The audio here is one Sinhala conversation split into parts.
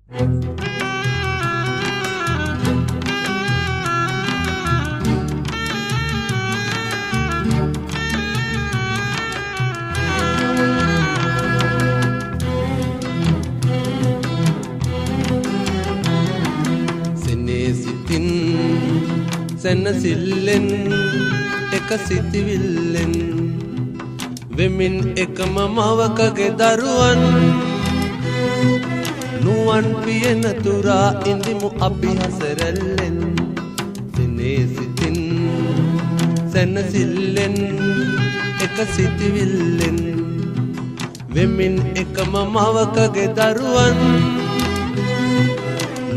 සිතින් සැනසිල්ලෙන් එක සිතිවිල්ලෙන් වෙමින් එකම මවකගේ දරුවන් නුවන් පියන තුරා ඉඳිමු අපි හසරැල්ලෙන් සිනේ සිතින් සැනසිල්ලෙන් එක සිතිවිල්ලෙන් වෙමින් එකම මවකගේ දරුවන්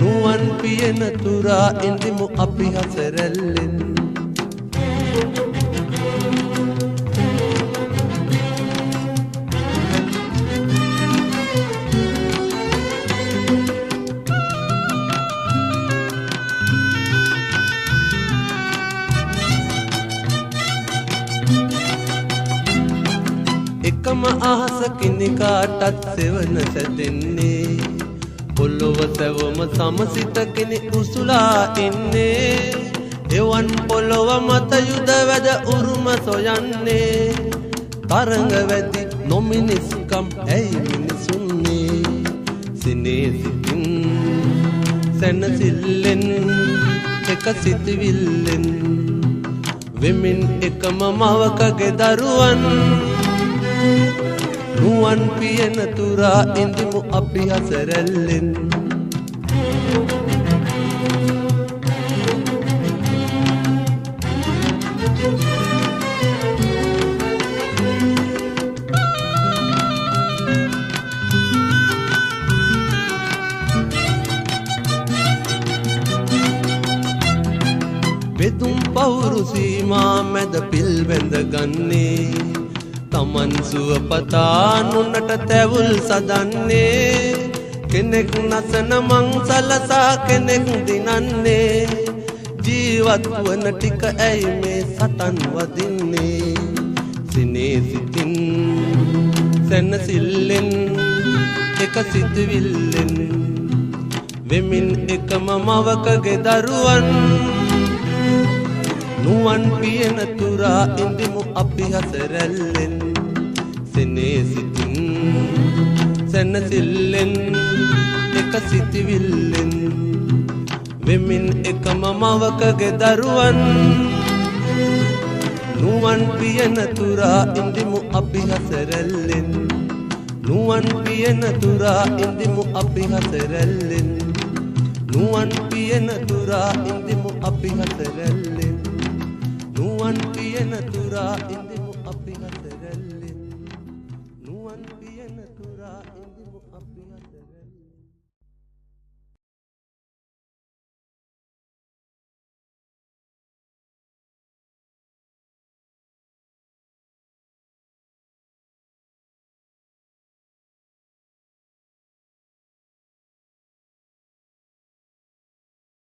නුවන් පියන තුරා ඉඳිමු අපි හසරැල්ලෙන් එකම අහස කිනිකාටත් සෙවන සැදෙන්නේ පොළොව සැවම සමසිතගෙන උසුලා ඉන්නේ එවන් පොළොව මත යුද වැද උරුම සොයන්නේ තරංග වැදි නොමිනිස්කම් ඇයි මිනිසුන්නේ සිනේ සිතින් සැනසිල්ලෙන් එක සිතිවිල්ලෙන් වෙමින් එකම මවකගේ දරුවන් නුවන් පියන තුරා ඉඳිමු අපි හසරැල්ලෙන් බෙදුම් පවුරු සීමා මැද පිල් බැඳ ගන්නේ තමන් සුවපතා නුන්නට තැවුල් සදන්නේ කෙනෙක් නසන මං සලසා කෙනෙක් දිනන්නේ ජීවත් වන ටික ඇයි මේ සටන් වදින්නේ සිනේ සිතින් සැනසිල්ලෙන් එක සිතුවිල්ලෙන් වෙමින් එකම මවකගේ දරුවන් නුවන් පියන තුරා ඉඳිමු අපි හසරැල්ලෙන් සිනේ සිතින් සැනසිල්ලෙන් එක සිතිවිල්ලෙන් වෙමින් එකම මවකගේ දරුවන් නුවන් පියන තුරා ඉඳිමු අපි හසරැල්ලෙන් නුවන් පියන තුරා ඉඳිමු අපි හසරැල්ලෙන් නුවන් පියන තුරා ඉඳිමු අපි හසරැල්ලෙන් නුවන් පියන තුරා ඉඳිමු